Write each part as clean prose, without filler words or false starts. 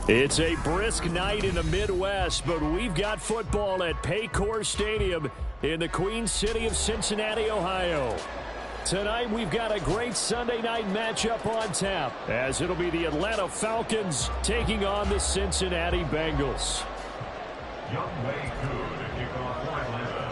It's a brisk night in the Midwest, but we've got football at Paycor Stadium in the Queen City of Cincinnati, Ohio. Tonight, we've got a great Sunday night matchup on tap, as it'll be the Atlanta Falcons taking on the Cincinnati Bengals. Young Way Koo to kick off for Atlanta.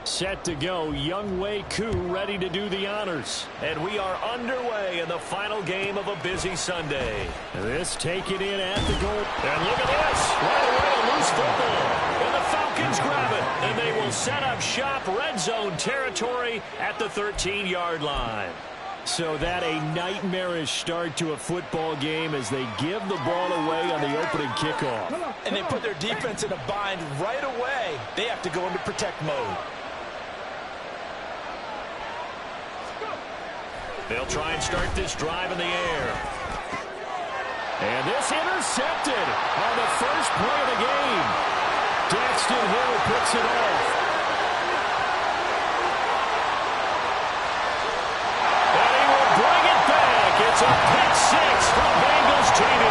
Set to go, Young Way Koo ready to do the honors. And we are underway in the final game of a busy Sunday. This taken in at the goal. And look at this. Right away, a loose football. And the Falcons grab it. And they will set up shop, red zone territory at the 13-yard line. So that a nightmarish start to a football game as they give the ball away on the opening kickoff. And they put their defense in a bind right away. They have to go into protect mode. They'll try and start this drive in the air. And this intercepted on the first play of the game. Daxton Hill picks it off. And he will bring it back. It's a pick six from Bengals TV.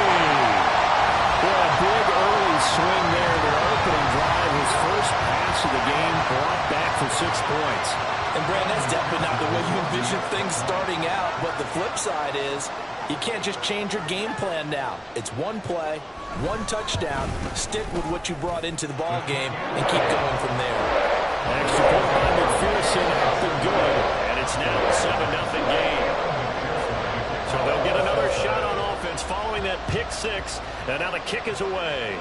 Well, a big early swing there. Their opening drive, his first pass of the game, brought back for 6 points. And, Brand, that's definitely not the way you envision things starting out. But the flip side is you can't just change your game plan now. It's one play, one touchdown. Stick with what you brought into the ball game and keep going from there. Extra point by McPherson, up and good. And it's now a 7-0 game. So they'll get another shot on offense following that pick six. And now the kick is away.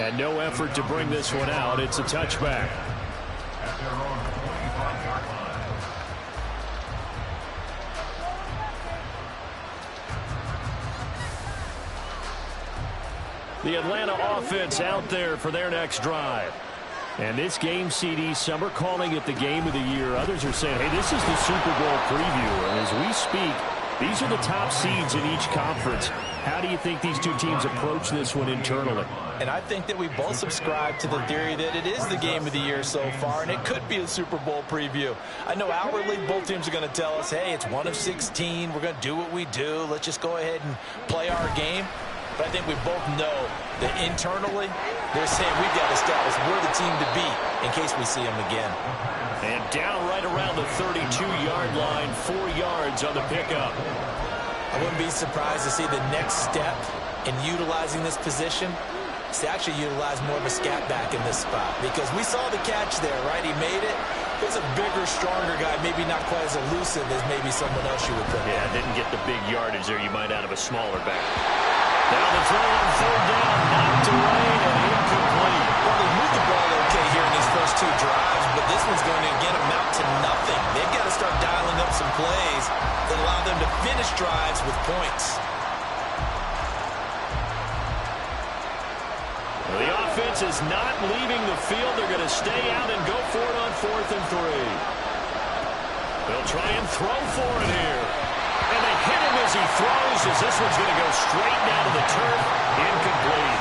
And no effort to bring this one out. It's a touchback. At their own 25-yard line. The Atlanta offense out there for their next drive. And this game, CD, some are calling it the game of the year. Others are saying, hey, this is the Super Bowl preview. And as we speak, these are the top seeds in each conference. How do you think these two teams approach this one internally? And I think that we both subscribe to the theory that it is the game of the year so far, and it could be a Super Bowl preview. I know outwardly both teams are going to tell us, hey, it's 1 of 16. We're going to do what we do. Let's just go ahead and play our game. But I think we both know that internally they're saying we've got to establish we're the team to beat in case we see them again. And down right around the 32-yard line, 4 yards on the pickup. I wouldn't be surprised to see the next step in utilizing this position is to actually utilize more of a scat back in this spot. Because we saw the catch there, right? He made it. He's a bigger, stronger guy, maybe not quite as elusive as maybe someone else you would put. Yeah, didn't get the big yardage there you might out of a smaller back. Now the throw on 3rd down, knocked away and incomplete. Well, they moved the ball okay here in these first 2 drives, but this one's going to again amount to nothing. They've got to start dialing up some plays that allow them to finish drives with points. Well, the offense is not leaving the field. They're going to stay out and go for it on 4th and 3. They'll try and throw for it here. And they hit him as he throws, as this one's going to go straight down to the turf. Incomplete.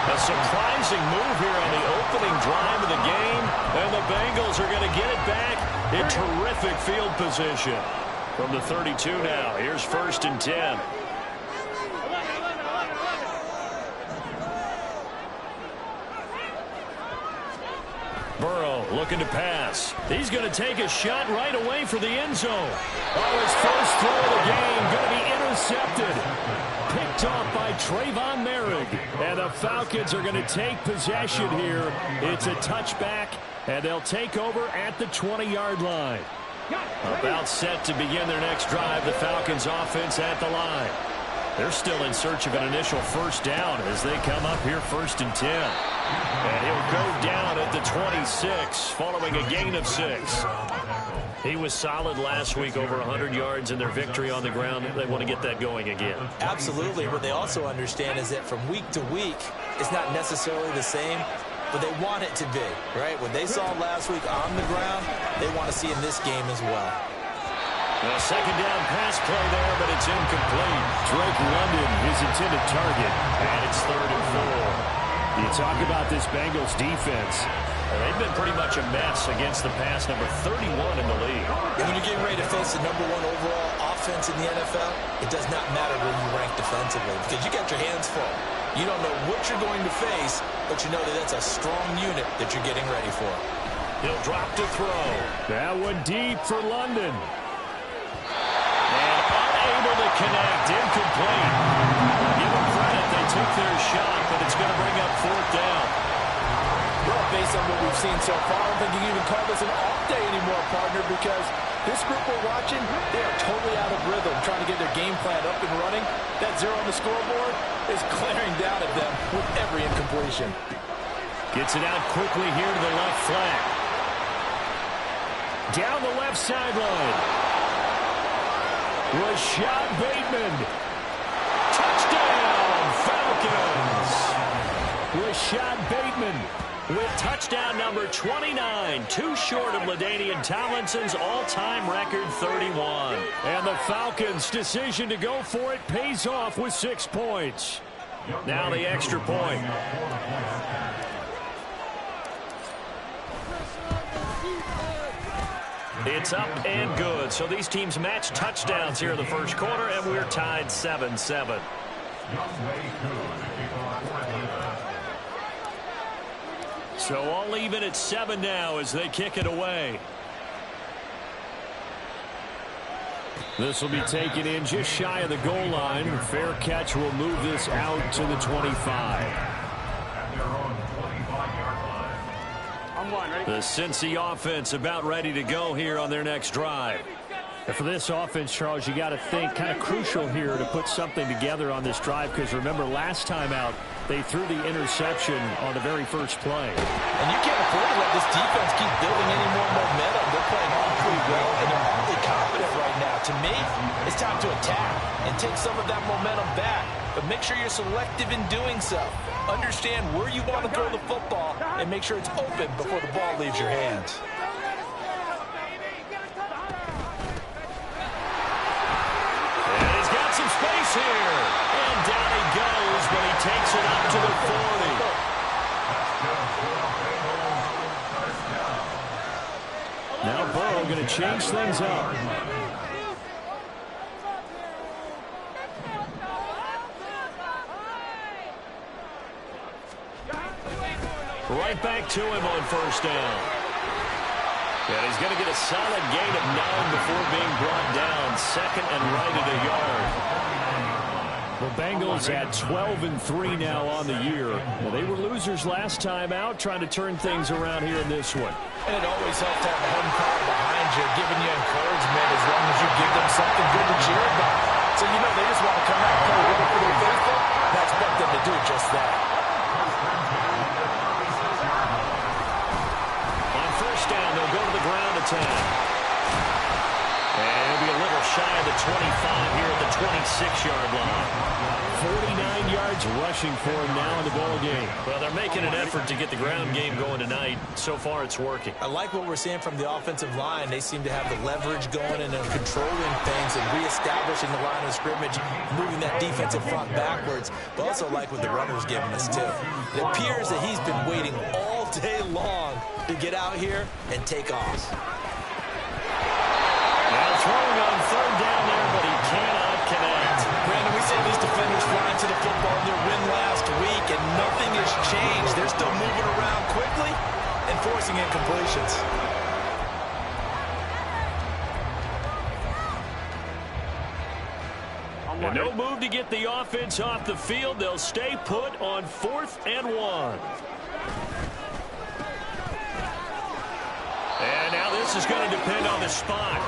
A surprising move here on the opening drive of the game. And the Bengals are going to get it back in terrific field position. From the 32 now, here's 1st and 10. Burrow looking to pass. He's going to take a shot right away for the end zone. Oh, his first throw of the game going to be intercepted. Picked off by Trayvon Merrick. And the Falcons are going to take possession here. It's a touchback, and they'll take over at the 20-yard line. About set to begin their next drive, the Falcons offense at the line. They're still in search of an initial first down as they come up here 1st and 10. And he'll go down at the 26 following a gain of 6. He was solid last week, over 100 yards in their victory on the ground. They want to get that going again. Absolutely. What they also understand is that from week to week, it's not necessarily the same, but they want it to be, right? What they saw last week on the ground, they want to see in this game as well. A second down pass play there, but it's incomplete. Drake London, his intended target, and it's 3rd and 4. You talk about this Bengals defense. They've been pretty much a mess against the pass, number 31 in the league. And when you're getting ready to face the #1 overall offense in the NFL, it does not matter where you rank defensively because you got your hands full. You don't know what you're going to face, but you know that that's a strong unit that you're getting ready for. He'll drop to throw. That one deep for London. And unable to connect. Incomplete. Give them credit. They took their shot, but it's going to bring up 4th down. Well, based on what we've seen so far, I don't think you can even call this an off day anymore, partner, because this group we're watching, they are totally out of rhythm, trying to get their game plan up and running. That 0 on the scoreboard is glaring down at them with every incompletion. Gets it out quickly here to the left flank. Down the left sideline. Rashad Bateman. Touchdown, Falcons. Rashad Bateman with touchdown number 29, too short of LaDainian Tomlinson's all-time record 31. And the Falcons' decision to go for it pays off with 6 points. Now the extra point. It's up and good. So these teams match touchdowns here in the first quarter, and we're tied 7-7. So all even at 7 now as they kick it away. This will be taken in just shy of the goal line. Fair catch will move this out to the 25. The Cincy offense about ready to go here on their next drive. And for this offense, Charles, you got to think kind of crucial here to put something together on this drive, because remember last time out they threw the interception on the very first play. And you can't afford to let this defense keep building any more momentum. They're playing on pretty well, and they're really confident right now. To me, it's time to attack and take some of that momentum back. But make sure you're selective in doing so. Understand where you want to throw the football and make sure it's open before the ball leaves your hands. And he's got some space here. And down he goes, but he takes it up to the 40. Now Burrow going to change things up. Right back to him on first down. And he's going to get a solid gain of 9 before being brought down. 2nd and right at a yard. The Bengals at 12-3 now on the year. Well, they were losers last time out, trying to turn things around here in this one. And it always helps to have a home crowd behind you, giving you encouragement as long as you give them something good to cheer about. So you know they just want to come out and play well for their faithful. And I expect them to do just that. On first down, they'll go to the ground attack. And it'll be a little shy of the 25 here at the 26-yard line. 49 yards rushing for him now in the ball game. Well, they're making an effort to get the ground game going tonight. So far, it's working. I like what we're seeing from the offensive line. They seem to have the leverage going and they're controlling things and reestablishing the line of scrimmage, moving that defensive front backwards. But also like what the runner's giving us, too. It appears that he's been waiting all day long to get out here and take off. Now throwing on third down there, but he cannot connect. Brandon, we saw these defenders flying to the football in their win last week, and nothing has changed. They're still moving around quickly and forcing incompletions. And no move to get the offense off the field. They'll stay put on 4th and 1. And now this is going to depend on the spot.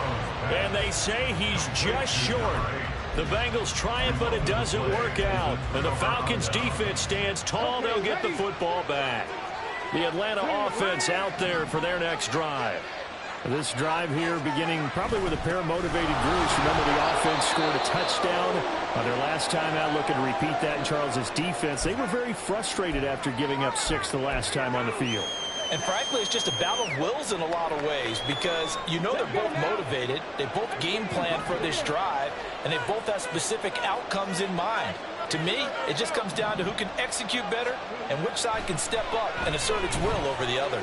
And they say he's just short. The Bengals try it, but it doesn't work out. And the Falcons' defense stands tall. They'll get the football back. The Atlanta offense out there for their next drive. This drive here beginning probably with a pair of motivated groups. Remember, the offense scored a touchdown on their last time out. Looking to repeat that in Charles's defense. They were very frustrated after giving up 6 the last time on the field. And frankly, it's just a battle of wills in a lot of ways because you know they're both motivated. They both game plan for this drive, and they both have specific outcomes in mind. To me, it just comes down to who can execute better and which side can step up and assert its will over the other.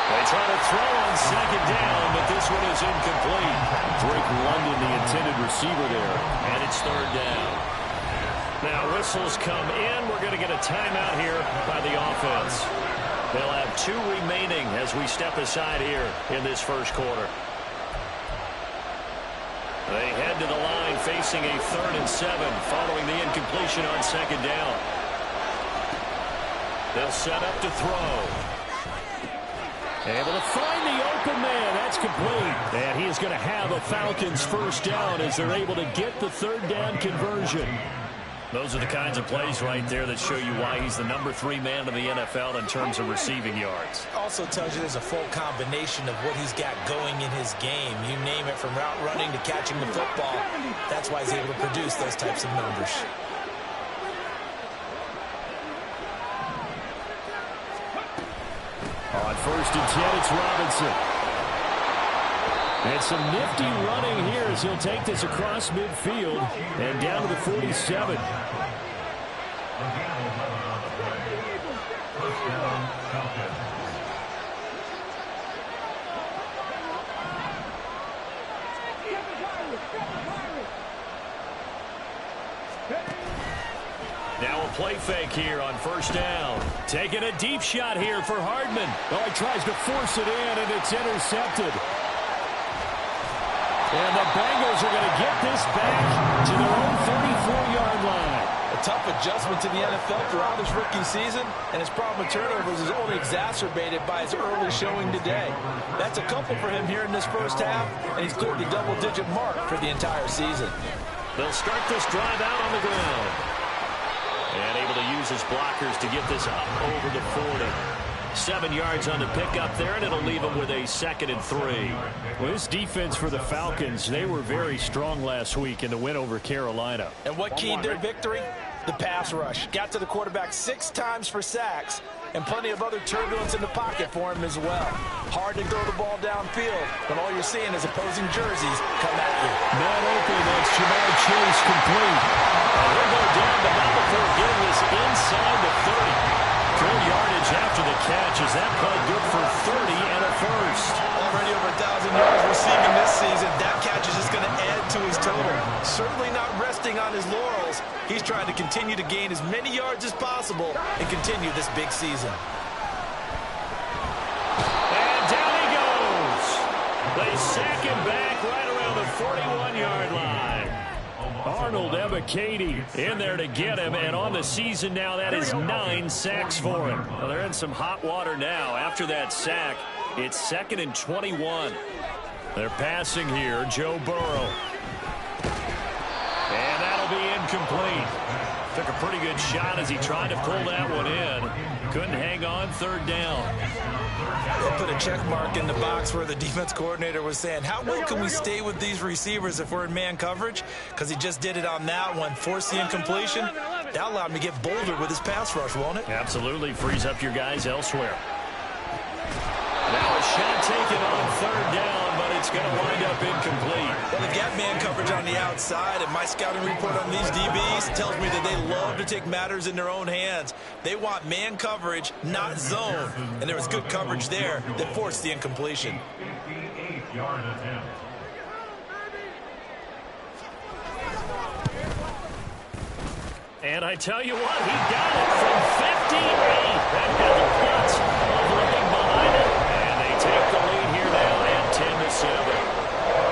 They try to throw on second down, but this one is incomplete. Drake London, the intended receiver there, and it's third down. Now whistles come in. We're going to get a timeout here by the offense. They'll have 2 remaining as we step aside here in this first quarter. They head to the line facing a 3rd and 7 following the incompletion on second down. They'll set up to throw. Able to find the open man. That's complete. And he is going to have a Falcons first down as they're able to get the 3rd down conversion. Those are the kinds of plays right there that show you why he's the number 3 man in the NFL in terms of receiving yards. Also tells you there's a full combination of what he's got going in his game. You name it, from route running to catching the football. That's why he's able to produce those types of numbers. On 1st and 10, it's Robinson. And some nifty running here as he'll take this across midfield and down to the 47. Now a play fake here on 1st down. Taking a deep shot here for Hardman. Oh, he tries to force it in, and it's intercepted. And the Bengals are going to get this back to their own 34-yard line. A tough adjustment to the NFL throughout his rookie season, and his problem with turnovers is only exacerbated by his early showing today. That's a couple for him here in this first half, and he's cleared the double-digit mark for the entire season. They'll start this drive out on the ground. And able to use his blockers to get this up over the 40. 7 yards on the pickup there, and it'll leave them with a 2nd and 3. Well, this defense for the Falcons, they were very strong last week in the win over Carolina. And what keyed their victory? The pass rush. Got to the quarterback 6 times for sacks, and plenty of other turbulence in the pocket for him as well. Hard to throw the ball downfield when all you're seeing is opposing jerseys come at you. Not open, that's Jamar Chase complete. And he'll go down the middle before getting this inside the 30. Good yardage after the catch. Is that play good for 30 and a first? Already over 1,000 yards receiving this season. That catch is just going to add to his total. Certainly not resting on his laurels. He's trying to continue to gain as many yards as possible and continue this big season. And down he goes. They sack him back right around the 41-yard line. Arnold Ebiketie in there to get him, and on the season now, that is 9 sacks for him. Well, they're in some hot water now. After that sack, it's 2nd and 21. They're passing here, Joe Burrow. And that'll be incomplete. Took a pretty good shot as he tried to pull that one in. Couldn't hang on, 3rd down. They put a check mark in the box where the defense coordinator was saying, how well can we stay with these receivers if we're in man coverage? Because he just did it on that one. Forced the incompletion. That allowed him to get bolder with his pass rush, won't it? Absolutely. Frees up your guys elsewhere. Now a shot taken on 3rd down, but it's going to wind up incomplete. Well, they've got man coverage on the outside, and my scouting report on these DBs tells me that they love to take matters in their own hands. They want man coverage, not zone. And there was good coverage there that forced the incompletion. 58-yard attempt. And I tell you what, he got it from 58. That had the punch overlooking behind it. And they take the lead here now at 10-7.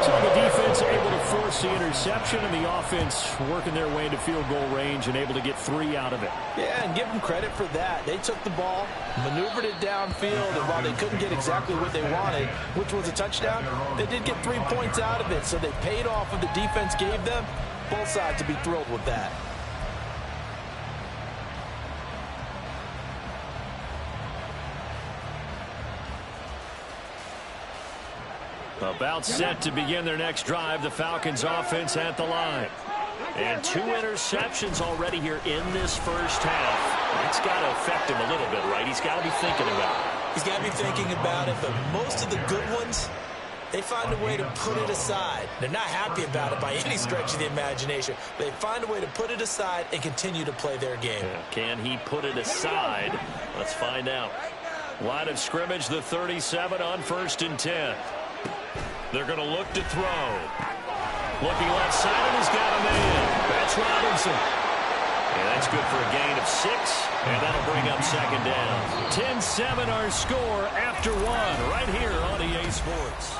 So the defense able to force the interception, and the offense working their way into field goal range and able to get 3 out of it. Yeah, and give them credit for that. They took the ball, maneuvered it downfield, and while they couldn't get exactly what they wanted, which was a touchdown, they did get 3 points out of it. So they paid off what the defense gave them. Both sides to be thrilled with that. About set to begin their next drive, the Falcons offense at the line. And 2 interceptions already here in this first half. That's got to affect him a little bit, right? He's got to be thinking about it. He's got to be thinking about it, but most of the good ones they find a way to put it aside. They're not happy about it by any stretch of the imagination. They find a way to put it aside and continue to play their game. Yeah, can he put it aside? Let's find out. Line of scrimmage, the 37 on 1st and 10. They're going to look to throw. Looking left side, and he's got a man. That's Robinson. And that's good for a gain of 6, and that'll bring up 2nd down. 10-7 our score after 1 right here on EA Sports.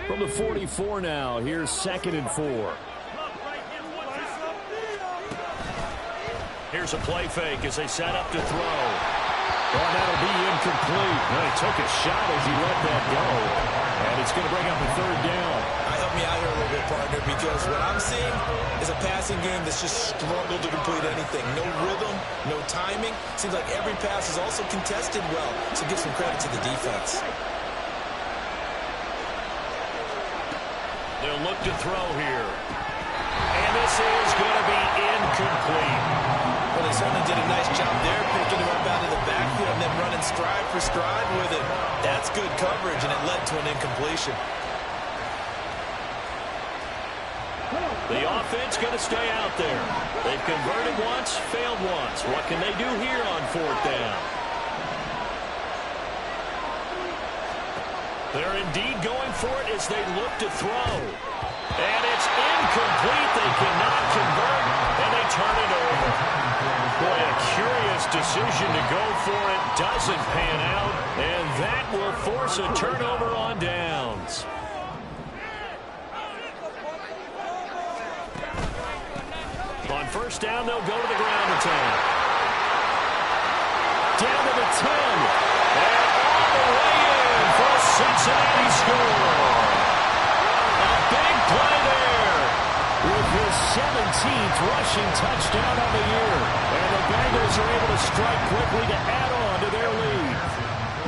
From the 44 now, here's 2nd and 4. Here's a play fake as they set up to throw. Oh, that'll be incomplete. Well, he took a shot as he let that go. And it's going to bring up a 3rd down. Help me out here a little bit, partner, because what I'm seeing is a passing game that's just struggled to complete anything. No rhythm, no timing. Seems like every pass is also contested well, so give some credit to the defense. They'll look to throw here. And this is going to be incomplete. Well, they certainly did a nice job there, picking him up out of the backfield and then running stride for stride with it. That's good coverage, and it led to an incompletion. The offense going to stay out there. They've converted once, failed once. What can they do here on 4th down? They're indeed going for it as they look to throw. And it's incomplete. They cannot convert, and they turn it over. Boy, a curious decision to go for it. Doesn't pan out, and that will force a turnover on downs. On 1st down, they'll go to the ground attack. Down to the 10. And all the way in for a Cincinnati score. A big play there with his 17th rushing touchdown of the year. And the Bengals are able to strike quickly to add on to their lead.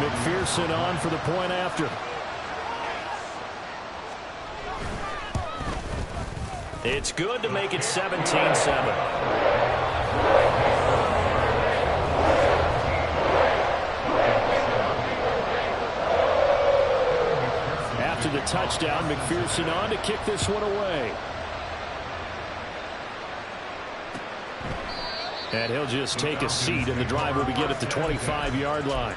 McPherson on for the point after. It's good to make it 17-7. After the touchdown, McPherson on to kick this one away. And he'll just take a seat, and the drive will begin at the 25-yard line.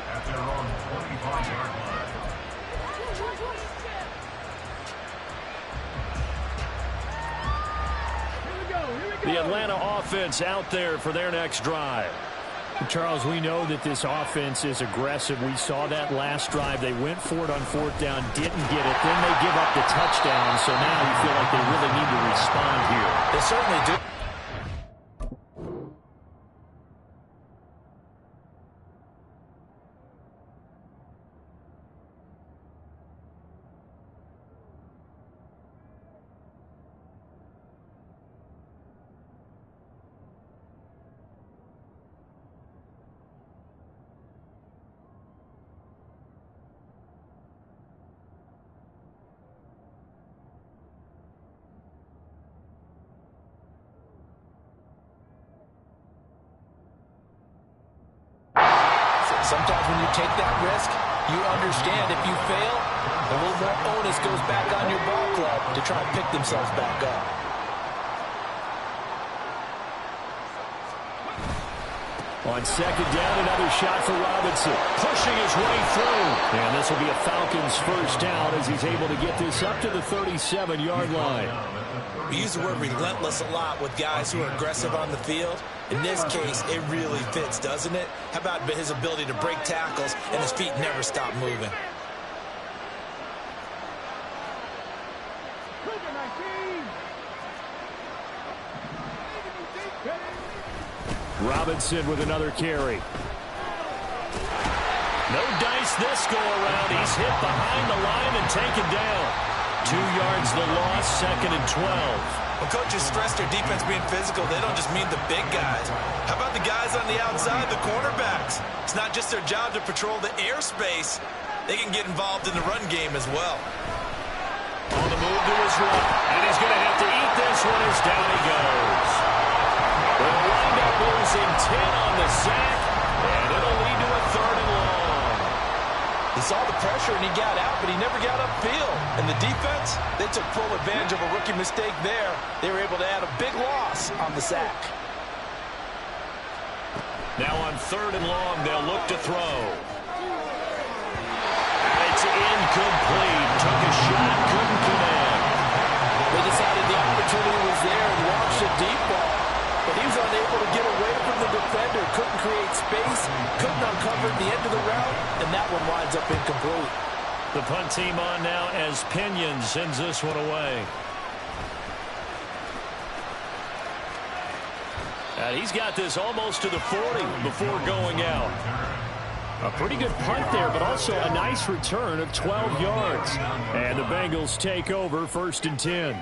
The Atlanta offense out there for their next drive. Charles, we know that this offense is aggressive. We saw that last drive. They went for it on 4th down, didn't get it. Then they give up the touchdown, so now you feel like they really need to respond here. They certainly do. Sometimes when you take that risk, you understand if you fail, a little more onus goes back on your ball club to try and pick themselves back up. On 2nd down, another shot for Robinson. Pushing his way through. And this will be a Falcons 1st down as he's able to get this up to the 37-yard line. We use the word relentless a lot with guys who are aggressive on the field. In this case, it really fits, doesn't it? How about his ability to break tackles and his feet never stop moving? Robinson with another carry. No dice this go around. He's hit behind the line and taken down. 2 yards the loss, 2nd and 12. When coaches stress their defense being physical, they don't just mean the big guys. How about the guys on the outside, the cornerbacks? It's not just their job to patrol the airspace. They can get involved in the run game as well. On the move, to his run. And he's going to have to eat this one as down he goes. They'll wind up losing 10 on the sack, and it'll lead to a 3rd and long. He saw the pressure and he got out, but he never got upfield. And the defense, they took full advantage of a rookie mistake there. They were able to add a big loss on the sack. Now on 3rd and long, they'll look to throw. And it's incomplete. Took a shot, couldn't connect. They decided the opportunity was there and launched a deep ball. But he was unable to get away from the defender. Couldn't create space. Couldn't uncover the end of the route. And that one winds up incomplete. The punt team on now as Pinion sends this one away. And he's got this almost to the 40 before going out. A pretty good punt there, but also a nice return of 12 yards. And the Bengals take over 1st and 10.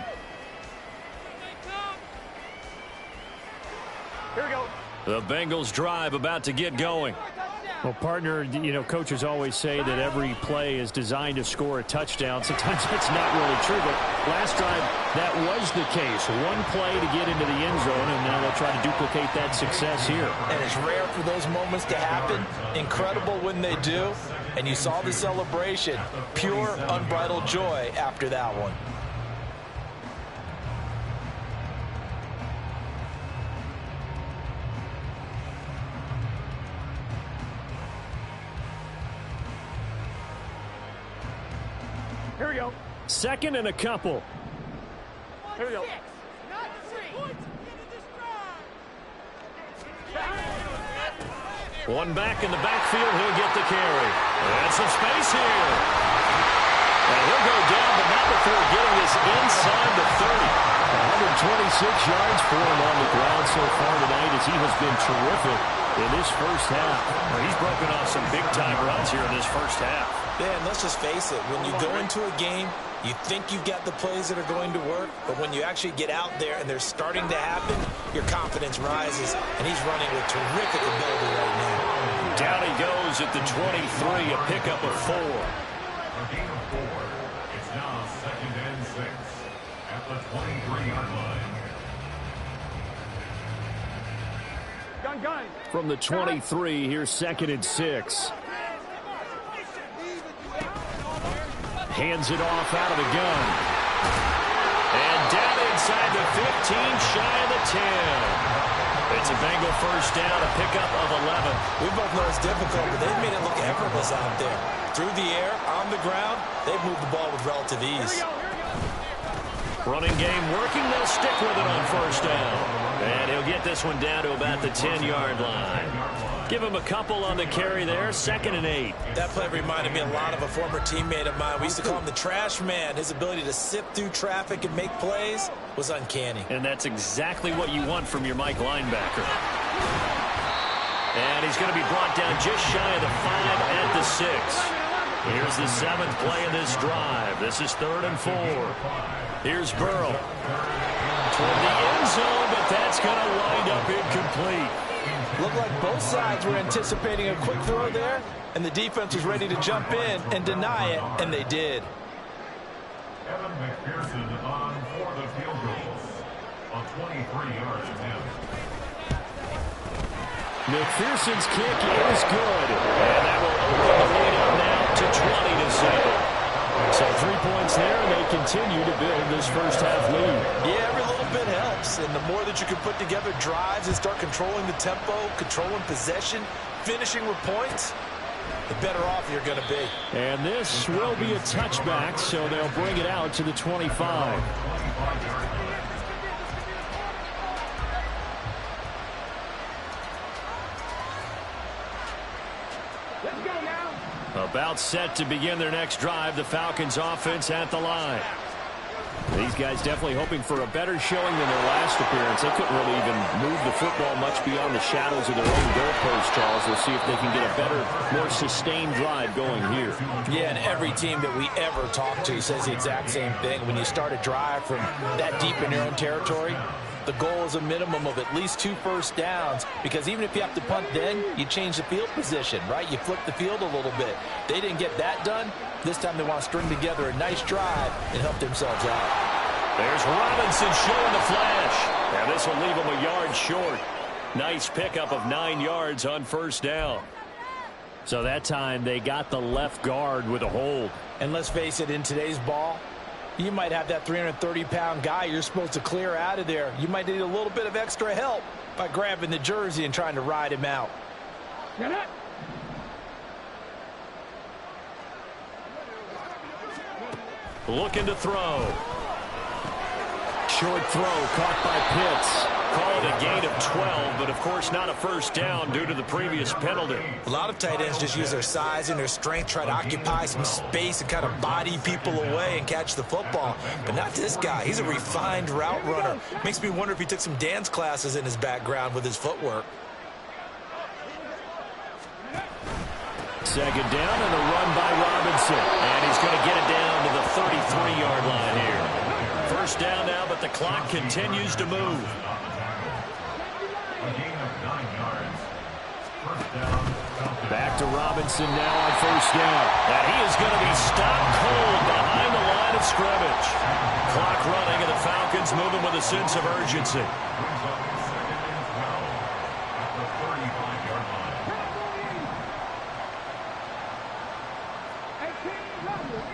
Here we go. The Bengals drive about to get going. Well, partner, you know, coaches always say that every play is designed to score a touchdown. Sometimes that's not really true, but last drive, that was the case. One play to get into the end zone, and now they'll try to duplicate that success here. And it's rare for those moments to happen. Incredible when they do. And you saw the celebration. Pure, unbridled joy after that one. Here we go. 2nd and a couple. Here we go. One back in the backfield. He'll get the carry. And some space here. And he'll go down, but not before getting this inside the 30. 126 yards for him on the ground so far tonight as he has been terrific in this first half. Well, he's broken off some big-time runs here in this first half. Yeah, and let's just face it. When you go into a game, you think you've got the plays that are going to work, but when you actually get out there and they're starting to happen, your confidence rises, and he's running with terrific ability right now. Down he goes at the 23, a pickup of 4. A gain of 4. It's now 2nd and 6 at the 23-yard line. Gun. From the 23, here's 2nd and 6. Hands it off out of the gun. And down inside the 15, shy of the 10. It's a Bengal first down, a pickup of 11. We both know it's difficult, but they've made it look effortless out there. Through the air, on the ground, they've moved the ball with relative ease. Running game working, they'll stick with it on first down. And he'll get this one down to about the 10-yard line. Give him a couple on the carry there, 2nd and 8. That play reminded me a lot of a former teammate of mine. We used to call him the trash man. His ability to sift through traffic and make plays was uncanny. And that's exactly what you want from your Mike linebacker. And he's going to be brought down just shy of the 5 at the 6. Here's the 7th play of this drive. This is 3rd and 4. Here's Burrow. Toward the end zone, but that's going to wind up incomplete. Looked like both sides were anticipating a quick throw there, and the defense was ready to jump in and deny it, and they did. Evan McPherson on for the field goal. A 23-yard attempt. McPherson's kick is good. And that will open the lead up now to 20-7. So 3 points there, and they continue to build this first half lead. Yeah, every little bit helps, and the more that you can put together drives and start controlling the tempo, controlling possession, finishing with points, the better off you're going to be. And this will be a touchback, so they'll bring it out to the 25. About set to begin their next drive, the Falcons offense at the line. These guys definitely hoping for a better showing than their last appearance. They couldn't really even move the football much beyond the shadows of their own goalpost, Charles. We'll see if they can get a better, more sustained drive going here. Yeah, and every team that we ever talk to says the exact same thing. When you start a drive from that deep in your own territory, The goal is a minimum of at least 2 first downs, because even if you have to punt then, you change the field position, right? You flip the field a little bit. They didn't get that done. This time they want to string together a nice drive and help themselves out. There's Robinson showing the flash. And this will leave him a yard short. Nice pickup of 9 yards on first down. So that time they got the left guard with a hold. And let's face it, in today's ball, you might have that 330-pound guy you're supposed to clear out of there. You might need a little bit of extra help by grabbing the jersey and trying to ride him out. Looking to throw. Short throw caught by Pitts. Call it a gain of 12, but of course not a first down due to the previous penalty. A lot of tight ends just use their size and their strength, try to occupy some space and kind of body people away and catch the football. But not this guy. He's a refined route runner. Makes me wonder if he took some dance classes in his background with his footwork. Second down and a run by Robinson. And he's going to get it down to the 33-yard line here. First down now, but the clock continues to move. A gain of 9 yards. First down. Back to Robinson now on first down. And he is going to be stopped cold behind the line of scrimmage. Clock running, and the Falcons moving with a sense of urgency. Brings up second and 12 at the 35-yard line.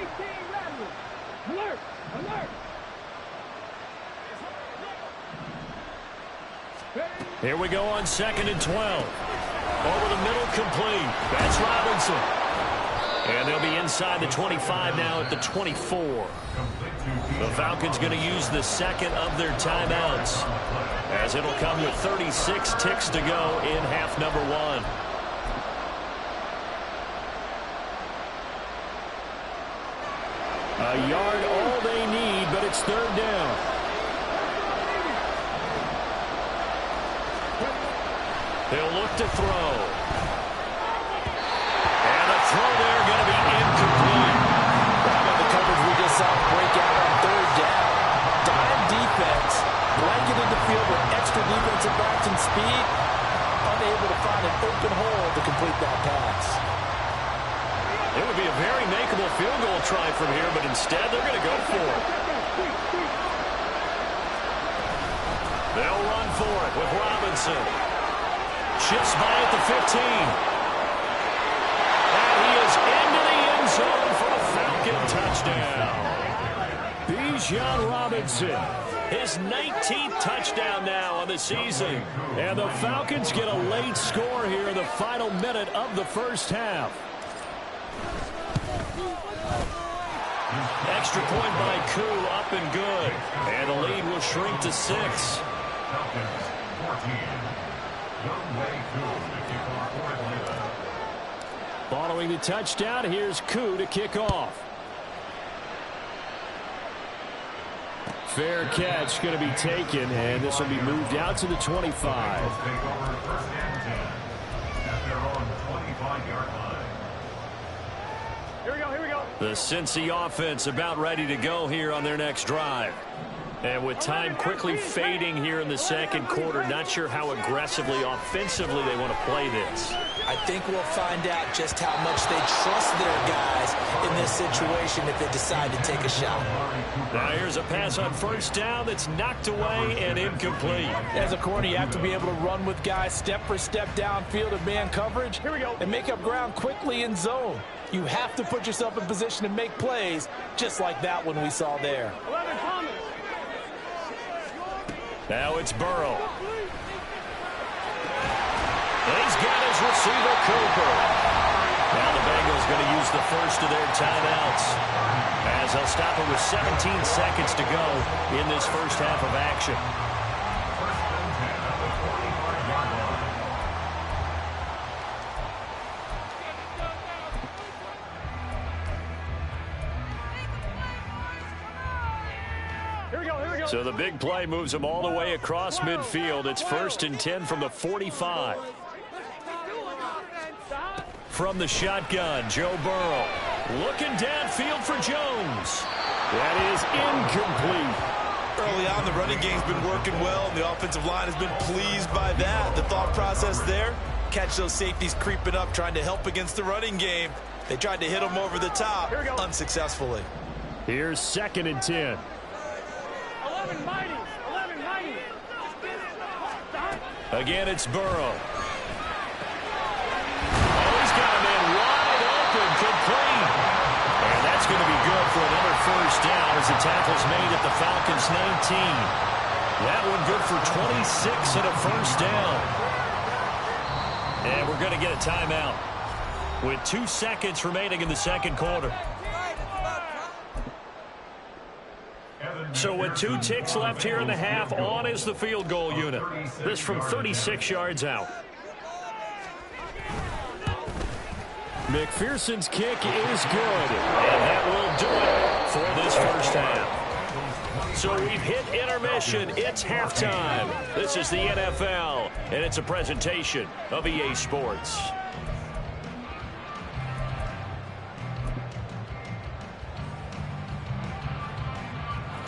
18 Rattler. Alert! Alert! Here we go on second and 12. Over the middle, complete. That's Robinson. And they'll be inside the 25 now at the 24. The Falcons going to use the second of their timeouts, as it'll come with 36 ticks to go in half number 1. A yard all they need, but it's third down. They'll look to throw. And the throw there going to be incomplete. How about the coverage we just saw break out on third down? Dime defense, blanketed the field with extra defensive backs and speed, unable to find an open hole to complete that pass. It would be a very makeable field goal try from here, but instead they're going to go for it. They'll run for it with Robinson. Shifts by at the 15. And he is into the end zone for a Falcon touchdown. Bijan Robinson. His 19th touchdown now on the season. And the Falcons get a late score here in the final minute of the first half. Extra point by Koo, up and good. And the lead will shrink to 6. Falcons 14. Following the touchdown, here's Koo to kick off. Fair catch going to be taken, and this will be moved out to the 25. Take over first and 10 at their own 25-yard line. Here we go, here we go. The Cincy offense about ready to go here on their next drive. And with time quickly fading here in the second quarter, not sure how aggressively, offensively they want to play this. I think we'll find out just how much they trust their guys in this situation if they decide to take a shot. Now here's a pass on first down that's knocked away and incomplete. As a corner, you have to be able to run with guys step for step downfield in man coverage. Here we go. And make up ground quickly in zone. You have to put yourself in position to make plays, just like that one we saw there. 11 Thomas. Now it's Burrow. He's got his receiver, Cooper. Now the Bengals going to use the first of their timeouts, as they'll stop it with 17 seconds to go in this first half of action. First and 10 at the 45-yard line. Here we go, here we go. So the big play moves them all the way across midfield. It's first and 10 from the 45. From the shotgun, Joe Burrow looking downfield for Jones. That is incomplete. early on, the running game's been working well, and the offensive line has been pleased by that. The thought process there, catch those safeties creeping up, trying to help against the running game. They tried to hit them over the top, unsuccessfully. Here's 2nd and 10. 11 mighty. 11 mighty. Again, it's Burrow. Oh, he's got a man wide open, complete. And that's going to be good for another first down as the tackle's made at the Falcons' 19. That one good for 26 and a first down. And we're going to get a timeout with 2 seconds remaining in the second quarter. So with 2 ticks left here in the half, on is the field goal unit. This from 36 yards out. McPherson's kick is good. And that will do it for this first half. So we've hit intermission. It's halftime. This is the NFL, and it's a presentation of EA Sports.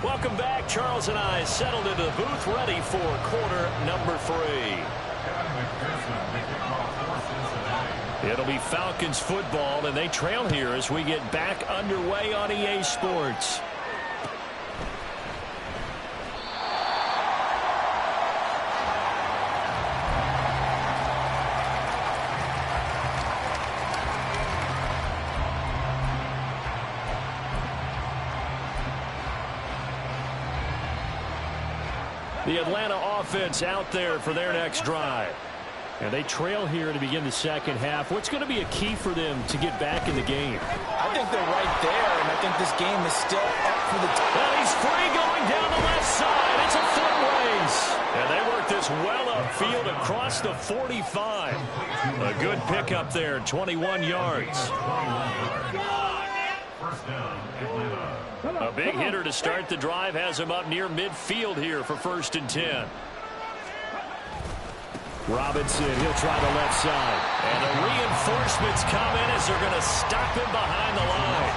Welcome back. Charles and I settled into the booth, ready for quarter number 3. It'll be Falcons football, and they trail here as we get back underway on EA Sports. The Atlanta offense out there for their next drive. And they trail here to begin the second half. What's going to be a key for them to get back in the game? I think they're right there, and I think this game is still up for the... Well, he's free going down the left side. It's a foot race. And they work this well upfield across the 45. A good pickup there, 21 yards. A big hitter to start the drive has him up near midfield here for 1st and 10. Robinson, he'll try the left side. And the reinforcements come in as they're going to stop him behind the line.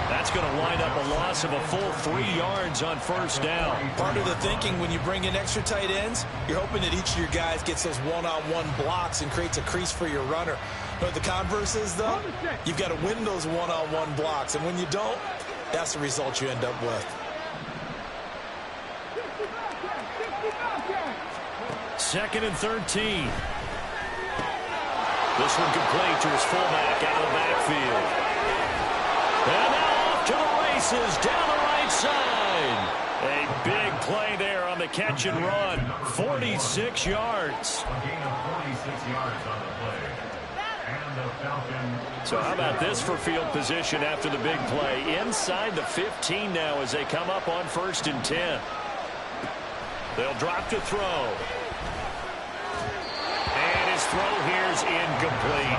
That's going to wind up a loss of a full 3 yards on 1st down. Part of the thinking when you bring in extra tight ends, you're hoping that each of your guys gets those one-on-one blocks and creates a crease for your runner. But the converse is, though, you've got to win those one-on-one blocks. And when you don't, that's the result you end up with. 2nd and 13. This one complete to his fullback out of the backfield. And now off to the races down the right side. A big play there on the catch and run. 46 yards. A gain of 46 yards on the play. And the Falcons. So how about this for field position after the big play? Inside the 15 now as they come up on 1st and 10. They'll drop to throw. And his throw here's incomplete.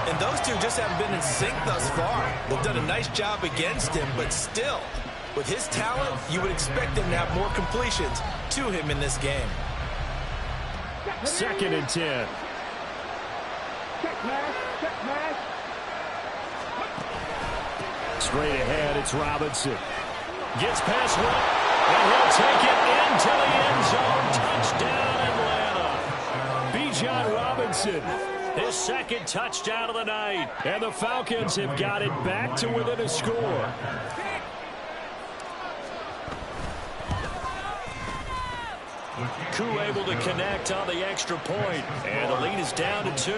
And those two just haven't been in sync thus far. They've done a nice job against him, but still, with his talent, you would expect him to have more completions to him in this game. 2nd and 10. Check pass. Check pass. Straight ahead, it's Robinson. Gets past one, and he'll take it into the end zone. Touchdown, Atlanta. Bijan Robinson. His 2nd touchdown of the night. And the Falcons have got it back to within a score. Koo able to connect on the extra point, and the lead is down to 2.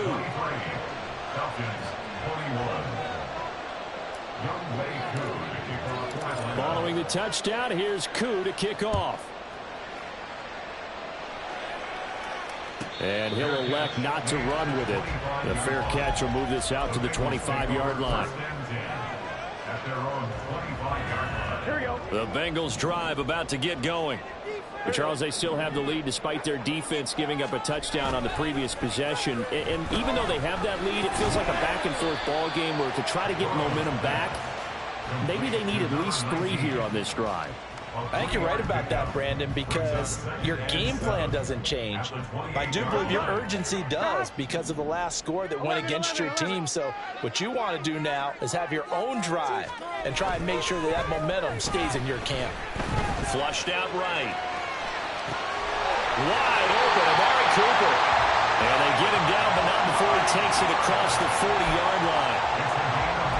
Falcons 21. Following the touchdown, here's Koo to kick off. And he'll elect not to run with it. The fair catch will move this out to the 25-yard line. Here we go. The Bengals drive about to get going. But Charles, they still have the lead despite their defense giving up a touchdown on the previous possession. And even though they have that lead, it feels like a back-and-forth ball game where to try to get momentum back, maybe they need at least 3 here on this drive. I think you're right about that, Brandon, because your game plan doesn't change. I do believe your urgency does because of the last score that went against your team. So what you want to do now is have your own drive and try and make sure that momentum stays in your camp. Flushed out right. Wide open, Amari Cooper. And they get him down, but not before he takes it across the 40-yard line.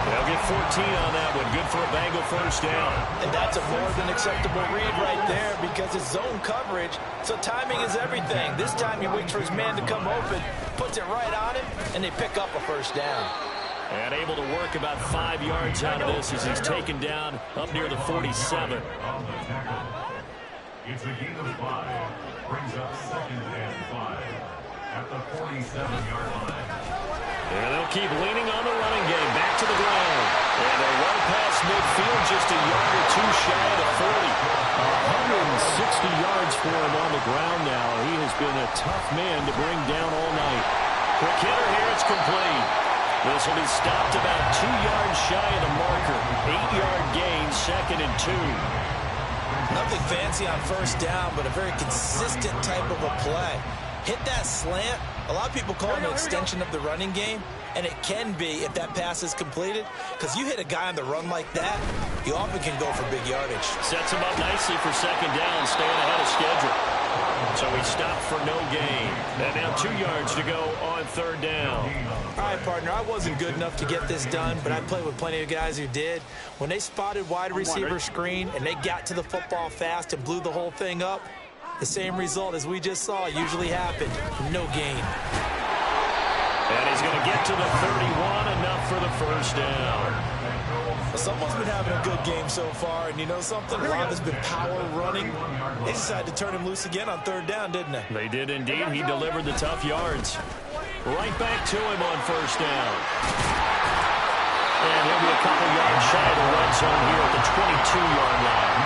They'll get 14 on that one. Good for a Bengal first down. And that's a more than acceptable read right there because it's zone coverage, so timing is everything. This time he waits for his man to come open, puts it right on him, and they pick up a first down. And able to work about 5 yards out of this as he's taken down up near the 47. It's a gain of 5. Brings up 2nd and 5 at the 47-yard line. And they'll keep leaning on the running game. Back to the ground. And they run past midfield just a yard or two shy of the 40. 160 yards for him on the ground now. He has been a tough man to bring down all night. Quick hitter here. It's complete. This will be stopped about 2 yards shy of the marker. 8-yard gain, 2nd and 2. Nothing fancy on first down, but a very consistent type of a play. Hit that slant. A lot of people call it an extension of the running game, and it can be if that pass is completed, because you hit a guy on the run like that, you often can go for big yardage. Sets him up nicely for 2nd down, staying ahead of schedule. So he stopped for no gain. And now 2 yards to go on 3rd down. All right, partner, I wasn't good enough to get this done, but I played with plenty of guys who did. When they spotted wide receiver screen and they got to the football fast and blew the whole thing up, the same result as we just saw usually happened. No gain. And he's going to get to the 31, enough for the first down. Someone's been having a good game so far, and you know something? A lot has been power running. They decided to turn him loose again on 3rd down, didn't they? They did indeed. He delivered the tough yards. Right back to him on 1st down. And he'll be a couple yards shy of the red zone here at the 22-yard line.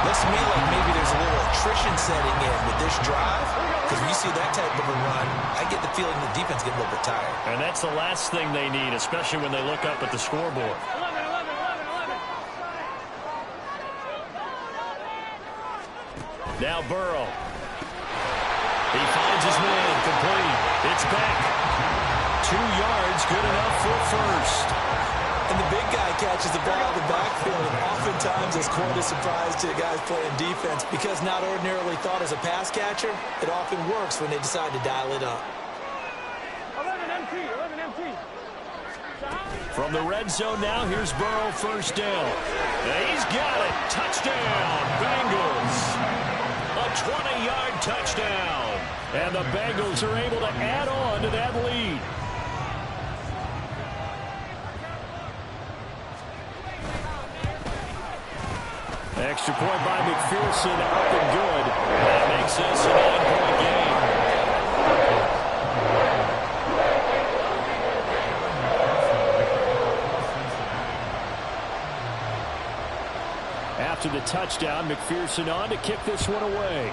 Looks to me like maybe there's a little attrition setting in with this drive, because when you see that type of a run, I get the feeling the defense get a little bit tired. And that's the last thing they need, especially when they look up at the scoreboard. Now Burrow. He finds his man, complete. It's back. 2 yards, good enough for first. And the big guy catches the ball in the backfield, and oftentimes it's quite a surprise to the guys playing defense because not ordinarily thought as a pass catcher, it often works when they decide to dial it up. 11 MT. From the red zone now, here's Burrow, 1st down. And he's got it. Touchdown, Bengals. A 20-yard touchdown. And the Bengals are able to add on to that lead. Extra point by McPherson, up and good. That makes this a 9-point game. After the touchdown, McPherson on to kick this one away.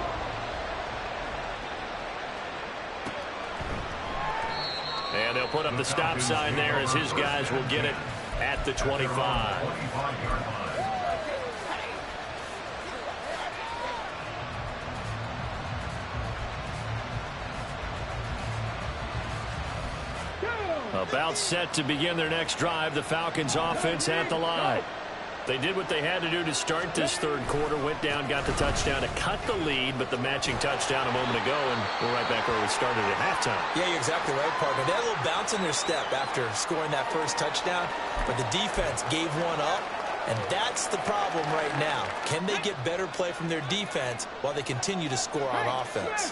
And they'll put up the stop sign there as his guys will get it at the 25. About set to begin their next drive, the Falcons offense at the line. They did what they had to do to start this 3rd quarter, went down, got the touchdown to cut the lead, but the matching touchdown a moment ago, and we're right back where we started at halftime. Yeah, you're exactly right, partner. They had a little bounce in their step after scoring that first touchdown, but the defense gave one up, and that's the problem right now. Can they get better play from their defense while they continue to score on offense?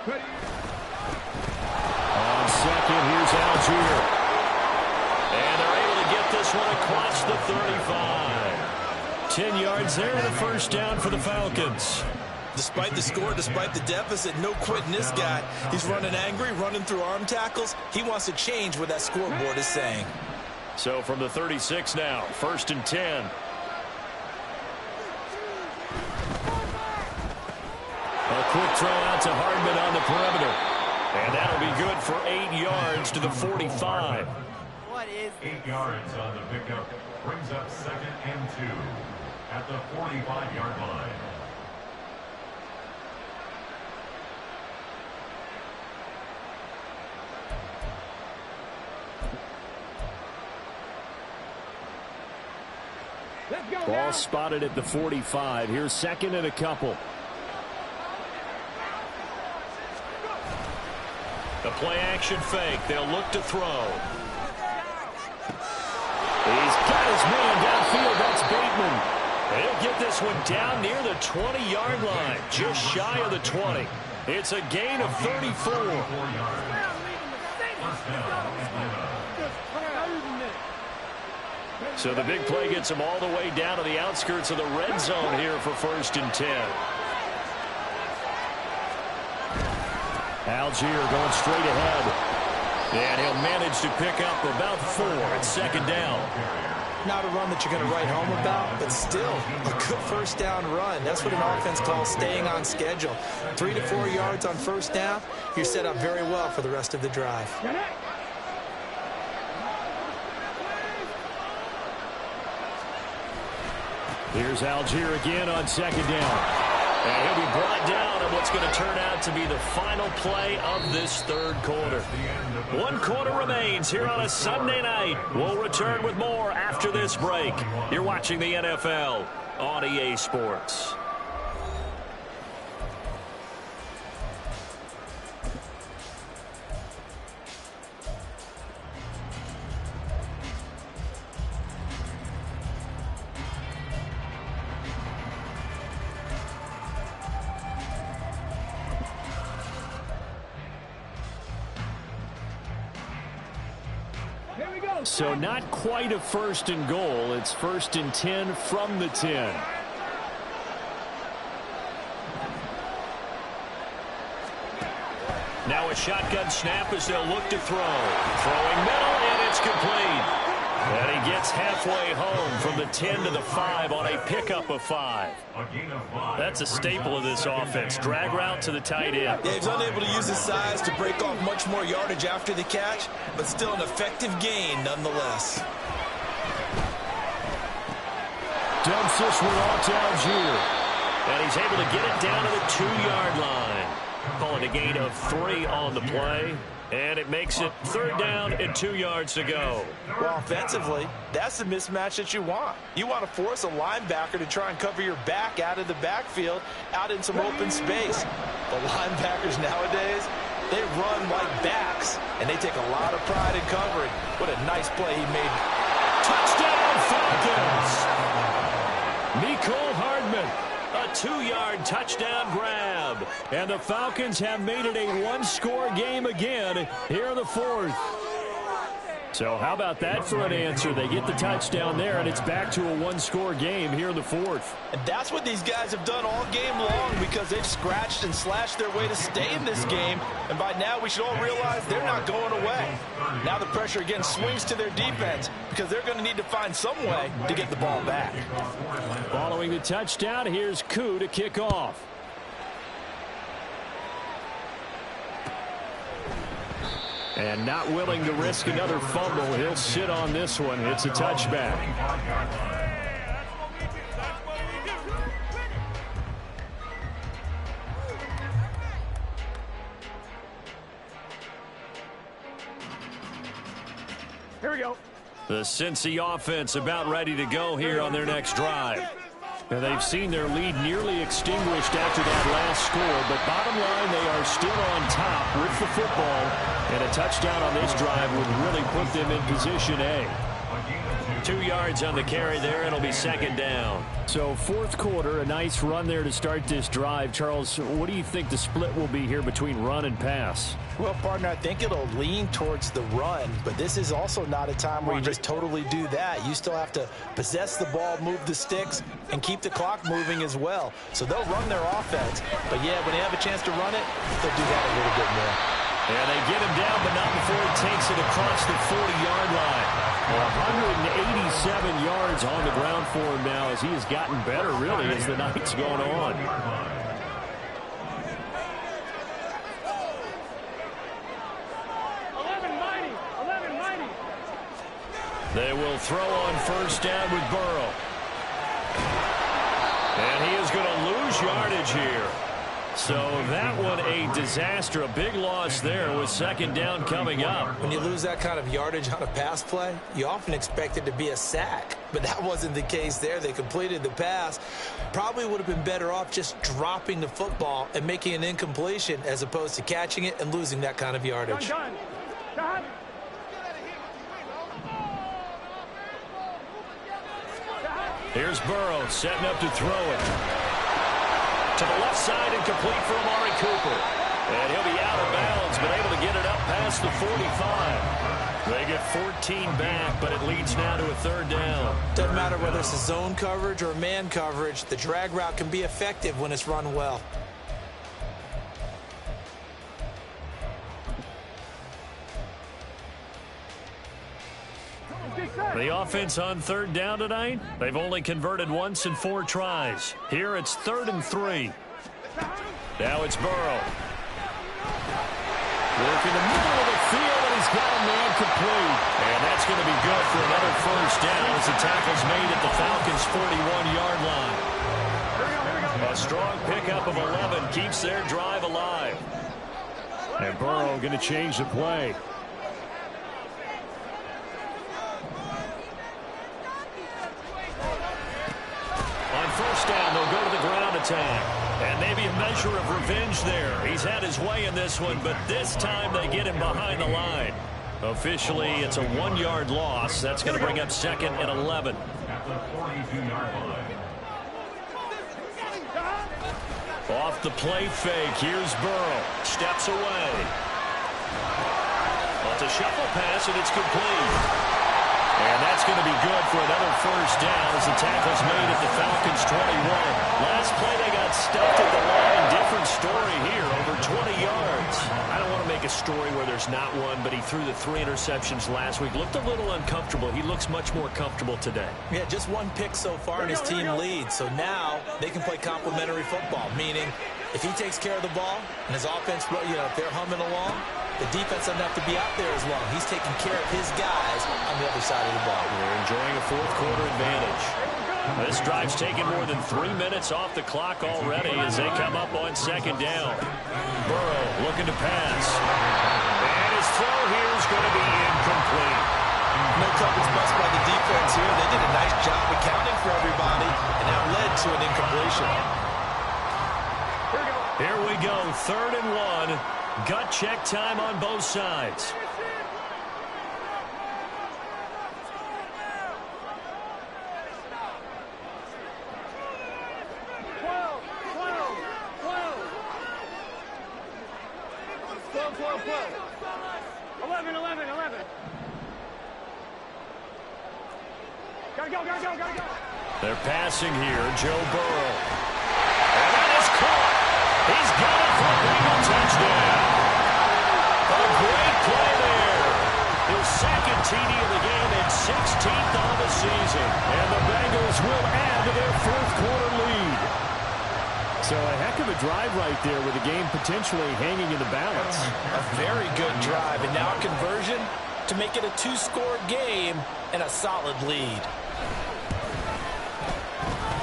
On 2nd, here's Algier. And they're able to get this one across the 35. 10 yards there, the 1st down for the Falcons. Despite the score, despite the deficit, no quitting this guy. He's running angry, running through arm tackles. He wants to change what that scoreboard is saying. So from the 36 now, 1st and 10. A quick throw out to Hardman on the perimeter. And that'll be good for 8 yards to the 45. What is 8 yards on the pickup. Brings up 2nd and 2 at the 45-yard line. Ball spotted at the 45. Here's second and a couple. The play action fake. They'll look to throw. He's got his man downfield. That's Bateman. He'll get this one down near the 20-yard line, just shy of the 20. It's a gain of 34. So the big play gets him all the way down to the outskirts of the red zone here for 1st and 10. Algier going straight ahead. And he'll manage to pick up about 4 at 2nd down. Not a run that you're going to write home about, but still a good 1st down run. That's what an offense calls staying on schedule. 3 to 4 yards on 1st down, you're set up very well for the rest of the drive. Here's Algier again on 2nd down. And he'll be brought down in what's going to turn out to be the final play of this 3rd quarter. 1 quarter remains here on a Sunday night. We'll return with more after this break. You're watching the NFL on EA Sports. So not quite a 1st and goal. It's 1st and 10 from the 10. Now a shotgun snap as they'll look to throw. Throwing middle, and it's complete. And he gets halfway home from the 10 to the 5 on a pickup of 5. That's a staple of this offense. Drag route to the tight end. Yeah, he's unable to use his size to break off much more yardage after the catch, but still an effective gain nonetheless. Dumps this one off to Algier. And he's able to get it down to the 2-yard line. Call it a gain of 3 on the play. And it makes it 3rd down and 2 yards to go. Well, offensively, that's the mismatch that you want. You want to force a linebacker to try and cover your back out of the backfield, out in some open space. The linebackers nowadays, they run like backs, and they take a lot of pride in covering. What a nice play he made. Touchdown, Falcons! Mecole Hardman. A 2-yard touchdown grab. And the Falcons have made it a 1-score game again here in the 4th. So how about that for an answer? They get the touchdown there, and it's back to a 1-score game here in the 4th. And that's what these guys have done all game long, because they've scratched and slashed their way to stay in this game. And by now, we should all realize they're not going away. Now the pressure again swings to their defense, because they're going to need to find some way to get the ball back. Following the touchdown, here's Koo to kick off. And not willing to risk another fumble. He'll sit on this one. It's a touchback. Here we go. The Cincy offense about ready to go here on their next drive. And they've seen their lead nearly extinguished after that last score, but bottom line, they are still on top with the football, and a touchdown on this drive would really put them in position A. 2 yards on the carry there. It'll be 2nd down. So 4th quarter, a nice run there to start this drive. Charles, what do you think the split will be here between run and pass? Well, partner, I think it'll lean towards the run, but this is also not a time where you just totally do that. You still have to possess the ball, move the sticks, and keep the clock moving as well. So they'll run their offense, but yeah, when they have a chance to run it, they'll do that a little bit more. And they get him down, but not before he takes it across the 40-yard line. 187 yards on the ground for him now as he has gotten better, really, as the night's gone on. They will throw on 1st down with Burrow. And he is going to lose yardage here. So that one a disaster, a big loss there with second down coming up. When you lose that kind of yardage on a pass play, you often expect it to be a sack. But that wasn't the case there. They completed the pass. Probably would have been better off just dropping the football and making an incompletion as opposed to catching it and losing that kind of yardage. Here's Burrow setting up to throw it. To the left side and complete for Amari Cooper. And he'll be out of bounds, but able to get it up past the 45. They get 14 back, but it leads now to a third down. Doesn't matter whether it's a zone coverage or man coverage. The drag route can be effective when it's run well. The offense on third down tonight, they've only converted once in 4 tries. Here it's 3rd and 3. Now it's Burrow. Working the middle of the field, and he's got a man complete. And that's going to be good for another first down as the tackle's made at the Falcons' 41-yard line. A strong pickup of 11 keeps their drive alive. And Burrow going to change the play. First down, they'll go to the ground attack. And maybe a measure of revenge there. He's had his way in this one, but this time they get him behind the line. Officially, it's a 1-yard loss. That's going to bring up 2nd and 11. At the 42-yard line. Off the play fake, here's Burrow. Steps away. Well, it's a shuffle pass, and it's complete. And that's going to be good for another first down as the tackle's made at the Falcons' 21. Last play they got stuffed at the line. Different story here, over 20 yards. I don't want to make a story where there's not one, but he threw the 3 interceptions last week. Looked a little uncomfortable. He looks much more comfortable today. Yeah, just 1 pick so far and his team leads. So now they can play complementary football, meaning if he takes care of the ball and his offense, if they're humming along, the defense doesn't have to be out there as long. He's taking care of his guys on the other side of the ball. They're enjoying a 4th quarter advantage. This drive's taken more than 3 minutes off the clock already as they come up on 2nd down. Burrow looking to pass. And his throw here is going to be incomplete. No coverage bust by the defense here. They did a nice job accounting for everybody, and that led to an incompletion. Here we go, 3rd and 1. Gut check time on both sides. They're passing here, Joe Burrow. And that is caught. He's got it for a Bengal touchdown. A great play there. His 2nd TD of the game and 16th on the season. And the Bengals will add to their 4th quarter lead. So a heck of a drive right there with the game potentially hanging in the balance. A very good drive, and now a conversion to make it a 2-score game and a solid lead.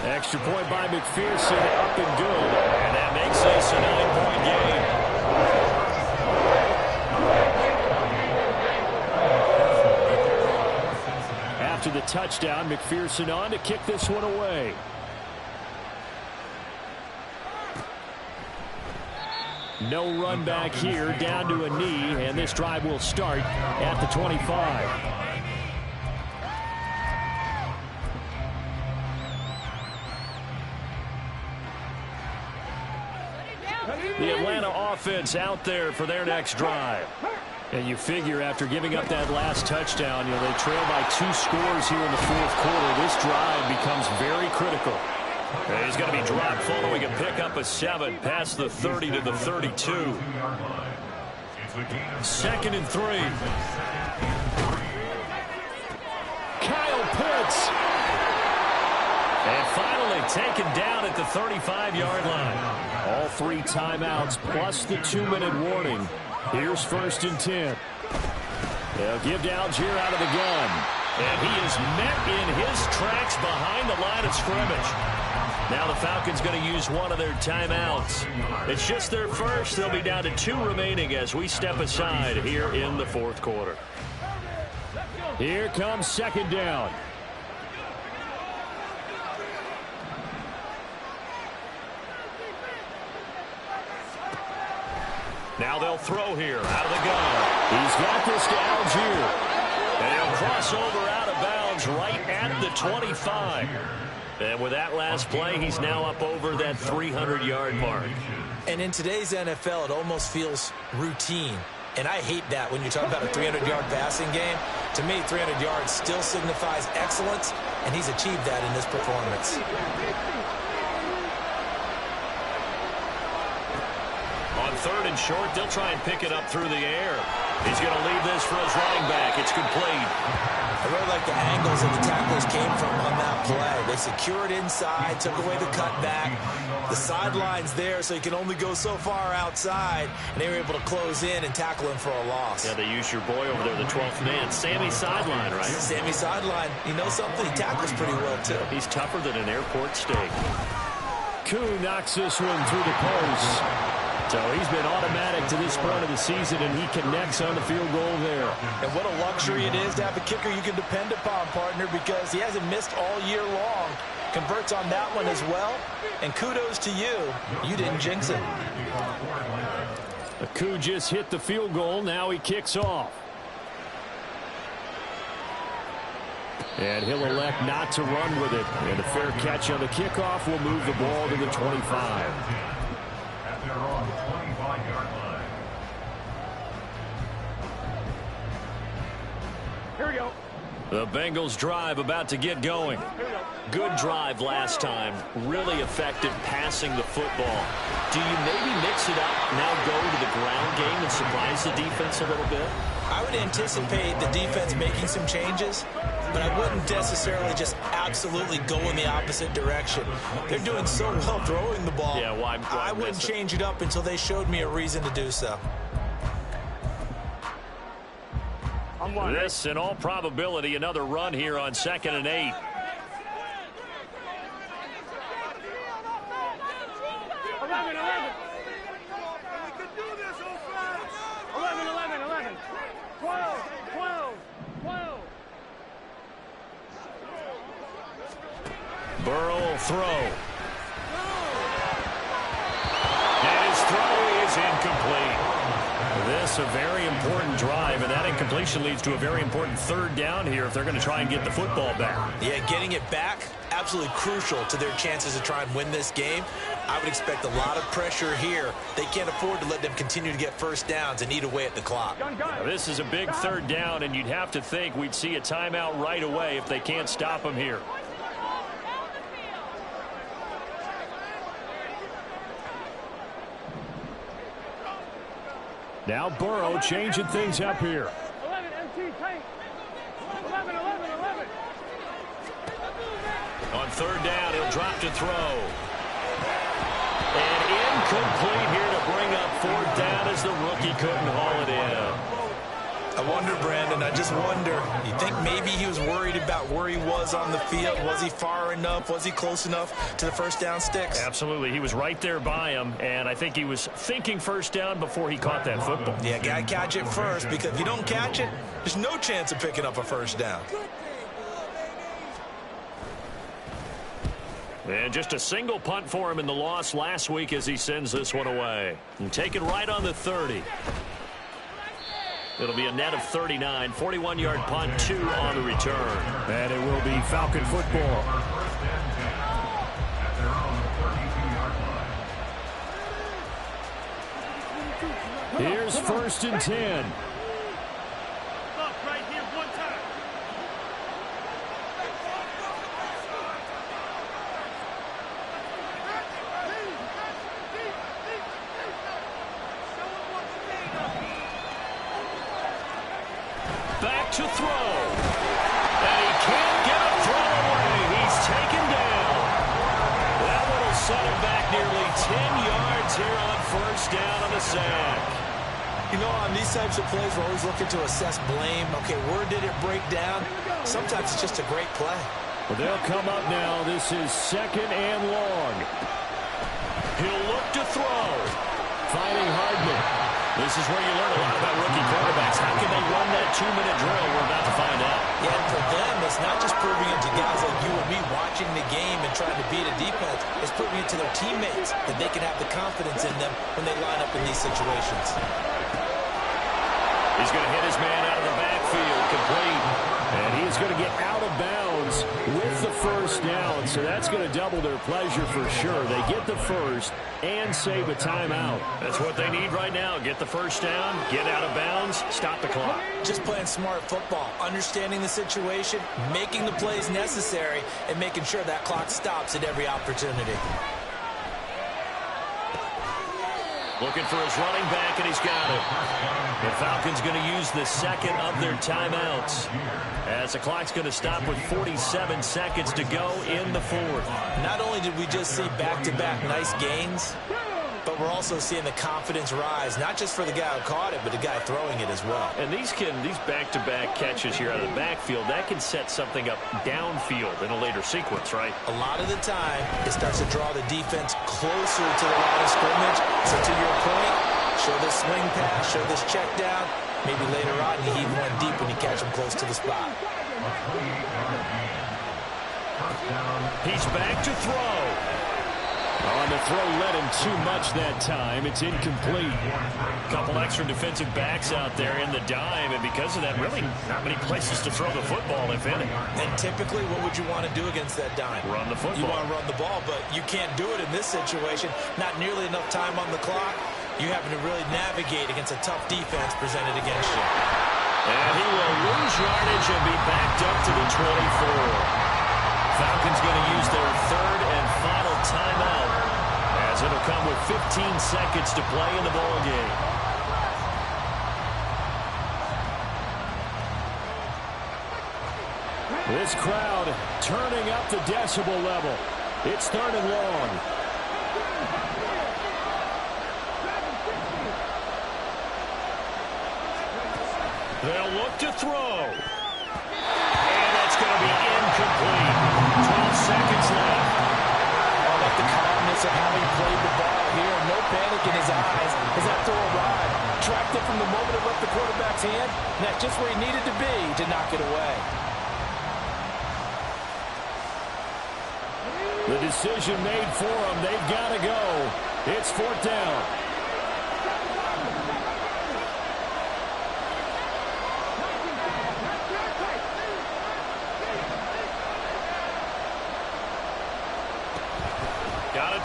Extra point by McPherson, up and good. And that makes this a 9-point game. After the touchdown, McPherson on to kick this one away. No run back here, down to a knee, and this drive will start at the 25. The Atlanta offense out there for their next drive. And you figure after giving up that last touchdown, they trail by 2 scores here in the 4th quarter. This drive becomes very critical. And he's going to be dropped following a pickup of 7 past the 30 to the 32. 2nd and 3. Kyle Pitts. And finally taken down at the 35-yard line. All 3 timeouts plus the 2-minute warning. Here's 1st and 10. They'll give to Algier out of the gun. And he is met in his tracks behind the line of scrimmage. Now the Falcons going to use one of their timeouts. It's just their first. They'll be down to 2 remaining as we step aside here in the fourth quarter. Here comes second down. Now they'll throw here out of the gun. He's got this to Algier. And he'll cross over out of bounds right at the 25. And with that last play, he's now up over that 300-yard mark. And in today's NFL, it almost feels routine. And I hate that when you talk about a 300-yard passing game. To me, 300 yards still signifies excellence, and he's achieved that in this performance. On third and short, they'll try and pick it up through the air. He's going to leave this for his running back. It's complete. I really like the angles that the tacklers came from on that play. They secured inside, took away the cutback. The sideline's there, so you can only go so far outside, and they were able to close in and tackle him for a loss. Yeah, they used your boy over there, the 12th man, Sammy Sideline, right? Sammy Sideline. You know something? He tackles pretty well, too. He's tougher than an airport steak. Koo knocks this one through the post. So he's been automatic to this point of the season, and he connects on the field goal there. And what a luxury it is to have a kicker you can depend upon, partner, because he hasn't missed all year long. Converts on that one as well. And kudos to you. You didn't jinx it. Koo just hit the field goal. Now he kicks off. And he'll elect not to run with it. And a fair catch on the kickoff will move the ball to the 25. They're on the 25-yard line. Here we go. The Bengals drive about to get going. Good drive last time. Really effective passing the football. Do you maybe mix it up, now go to the ground game and surprise the defense a little bit? I would anticipate the defense making some changes, but I wouldn't necessarily just absolutely go in the opposite direction. They're doing so well throwing the ball. Yeah, why I wouldn't change it up until they showed me a reason to do so. This, in all probability, another run here on 2nd and 8. Burrow will throw. And his throw is incomplete. This a very important drive, and that incompletion leads to a very important third down here if they're going to try and get the football back. Yeah, getting it back, absolutely crucial to their chances to try and win this game. I would expect a lot of pressure here. They can't afford to let them continue to get first downs and eat away at the clock. Now, this is a big third down, and you'd have to think we'd see a timeout right away if they can't stop them here. Now Burrow changing things up here. 11 MT tank. 11. On third down, he'll drop to throw. And incomplete here to bring up fourth down as the rookie couldn't haul it in. I wonder, Brandon, I just wonder, you think maybe he was worried about where he was on the field? Was he far enough? Was he close enough to the first down sticks? Absolutely. He was right there by him, and I think he was thinking first down before he caught that football. Yeah, got to catch it first, because if you don't catch it, there's no chance of picking up a first down. And just a single punt for him in the loss last week as he sends this one away. And taken right on the 30. It'll be a net of 39, 41-yard punt, 2 on the return. And it will be Falcon football. Here's 1st and 10. Back to throw. And he can't get a throw away. He's taken down. That one will set him back nearly 10 yards here on first down on the sack. You know, on these types of plays, we're always looking to assess blame. Okay, where did it break down? Sometimes it's just a great play. Well, they'll come up now. This is 2nd and long. He'll look to throw. Finding Hardman. This is where you learn a lot about rookie quarterbacks. How can they run that 2-minute drill? We're about to find out. Yeah, and for them, it's not just proving it to guys like you and me watching the game and trying to beat a defense. It's proving it to their teammates that they can have the confidence in them when they line up in these situations. He's going to hit his man out of the backfield, complete. And he's going to get out of bounds with the first down, so that's going to double their pleasure for sure. They get the first and save a timeout. That's what they need right now. Get the first down, get out of bounds, stop the clock. Just playing smart football, understanding the situation, making the plays necessary, and making sure that clock stops at every opportunity. Looking for his running back, and he's got it. The Falcons going to use the second of their timeouts, as the clock's going to stop with 47 seconds to go in the fourth. Not only did we just see back-to-back nice gains, but we're also seeing the confidence rise, not just for the guy who caught it, but the guy throwing it as well. And these back-to-back catches here out of the backfield, that can set something up downfield in a later sequence, right? A lot of the time, it starts to draw the defense closer to the line of scrimmage. So to your point, show this swing pass, show this check down. Maybe later on, you heave one deep when you catch him close to the spot. He's back to throw. On the throw, led him too much that time. It's incomplete. Couple extra defensive backs out there in the dime, and because of that, really not many places to throw the football, if any. And typically, what would you want to do against that dime? Run the football. You want to run the ball, but you can't do it in this situation. Not nearly enough time on the clock. You having to really navigate against a tough defense presented against you. And he will lose yardage and be backed up to the 24. Falcons going to use their third and final timeout, as it'll come with 15 seconds to play in the ball game. This crowd turning up the decibel level. It's 3rd and long. They'll look to throw. And that's going to be incomplete. 12 seconds left. I like the calmness of how he played the ball here. No panic in his eyes as that throw arrived. Tracked it from the moment it left the quarterback's hand. And that's just where he needed to be to knock it away. The decision made for them. They've got to go. It's 4th down.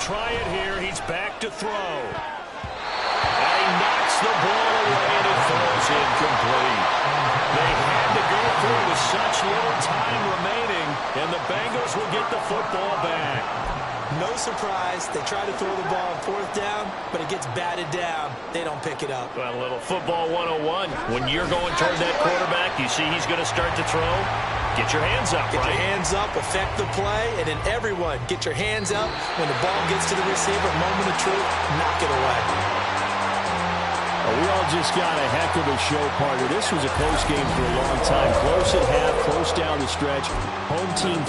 Try it here. He's back to throw. And he knocks the ball away, and it falls incomplete. They had to go through with such little time remaining, and the Bengals will get the football back. No surprise. They try to throw the ball on 4th down, but it gets batted down. They don't pick it up. Well, a little football 101. When you're going toward that quarterback, you see he's going to start to throw. Get your hands up, Get right? your hands up, affect the play, and then everyone get your hands up. When the ball gets to the receiver, moment of truth, knock it away. We all just got a heck of a show, partner. This was a close game for a long time. Close at half, close down the stretch. Home team